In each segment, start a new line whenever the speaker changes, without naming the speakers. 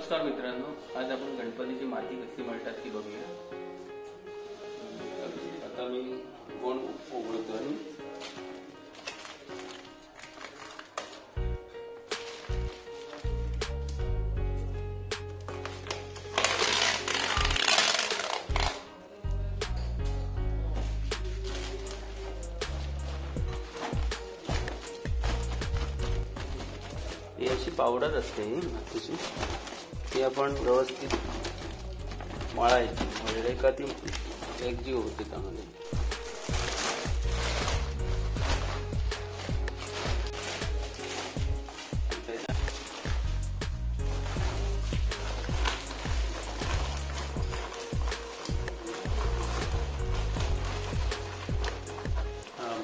नमस्कार मित्रांनो, आज आपण गणपतीची माती कशी मळतात ती बघूया। आता मी गोण उघडतोय। ही अशी पावडर असते मातीची, ती आपण व्यवस्थित मळायची म्हणजे का ती एकजीव होते त्यामध्ये।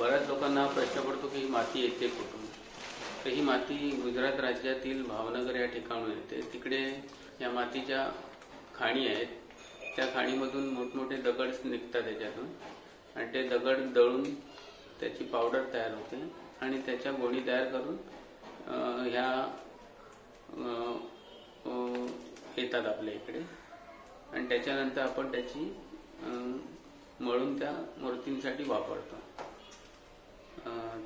बऱ्याच लोकांना प्रश्न पडतो की ही माती येते कुठून। तर ही माती गुजरात राज्यातील भावनगर या ठिकाणून येते। तिकडे या मातीच्या खाणी आहेत, त्या खाणीमधून मोठमोठे दगड निघतात त्याच्यातून, आणि ते दगड दळून त्याची पावडर तयार होते आणि त्याच्या गोणी तयार करून ह्या येतात आपल्या इकडे, आणि त्याच्यानंतर आपण त्याची मळून त्या मूर्तींसाठी वापरतो।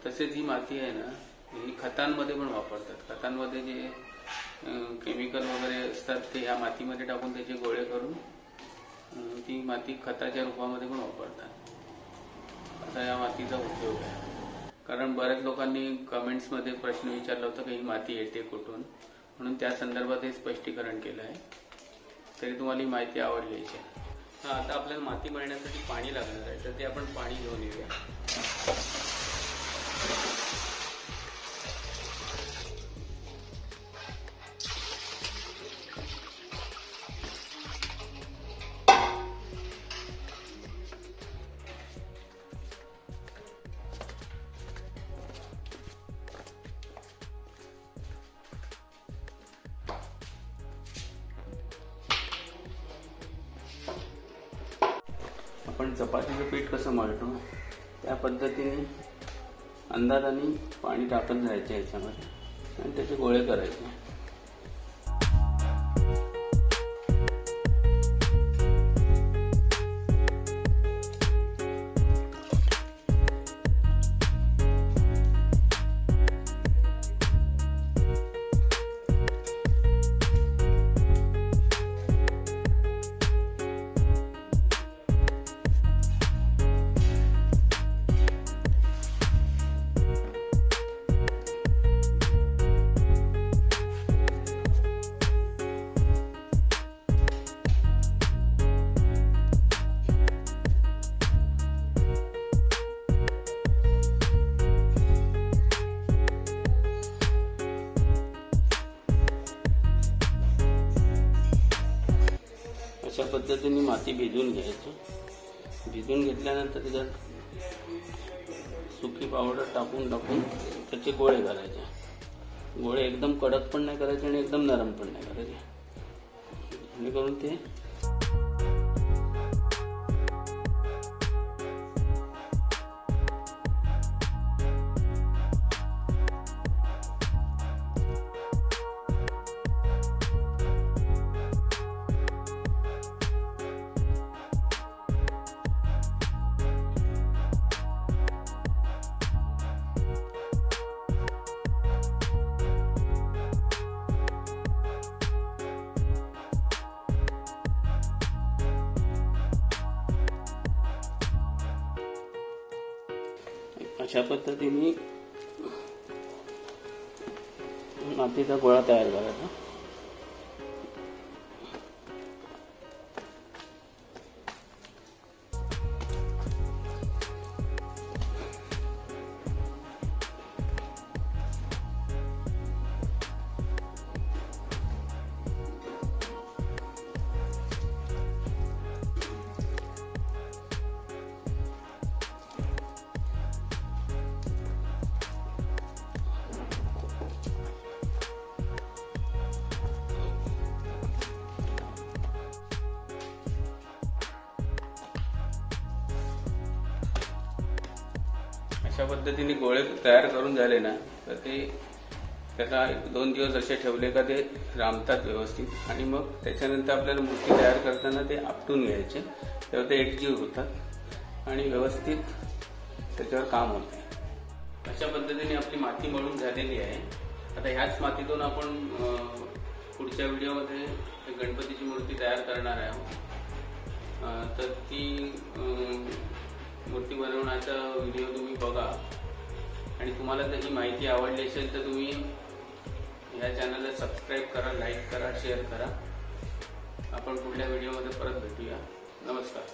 तसेच ही माती आहे ना, ही खतांमध्ये पण वापरतात। खतांमध्ये जे केमिकल वगैरे असतात ते ह्या मातीमध्ये टाकून त्याचे गोळे करून ती माती खताच्या रूपामध्ये पण वापरतात। असा या मातीचा उपयोग आहे। कारण बऱ्याच लोकांनी कमेंट्समध्ये प्रश्न विचारला होता की ही माती येते कुठून, म्हणून त्या संदर्भात हे स्पष्टीकरण केलं आहे। तरी तुम्हाला ही माहिती आवडली आहे। आता आपल्याला माती मळण्यासाठी पाणी लागणार आहे, तर ते आपण पाणी घेऊन येऊया। आपण चपातीचं पीठ कसं मळतो त्या पद्धतीने अंदाजाने पाणी टाकत जायचं याच्यामध्ये आणि त्याचे गोळे करायचे। अशा पद्धतीने माती भिजवून घ्यायची। भिजवून घेतल्यानंतर त्याच्यात सुकी पावडर टाकून त्याचे गोळे करायचे। गोळे एकदम कडक पण नाही करायचे आणि एकदम नरम पण नाही करायचे, जेणेकरून ते अशा पद्धतीने मातीचा गोळा तयार करायचा। अशा पद्धतीने गोळे तयार करून झाले ना, तर ते त्याला 1-2 दिवस असे ठेवले का ते रामतात व्यवस्थित आणि मग त्याच्यानंतर आपल्याला मूर्ती तयार करताना ते आपटून घ्यायचे, तेव्हा ते एकजीव होतात आणि व्यवस्थित त्याच्यावर काम होते. अशा पद्धतीने आपली माती मळून झालेली आहे. आता ह्याच मातीतून आपण पुढच्या व्हिडिओमध्ये गणपतीची मूर्ती तयार करणार आहोत. तर ती मूर्ती बनवण्याचा व्हिडिओ तुम्ही बघा आणि तुम्हाला जर ही माहिती आवडली असेल तर तुम्ही या चॅनलला सबस्क्राईब करा, लाईक करा, शेअर करा. आपण पुढल्या व्हिडिओमध्ये परत भेटूया. नमस्कार.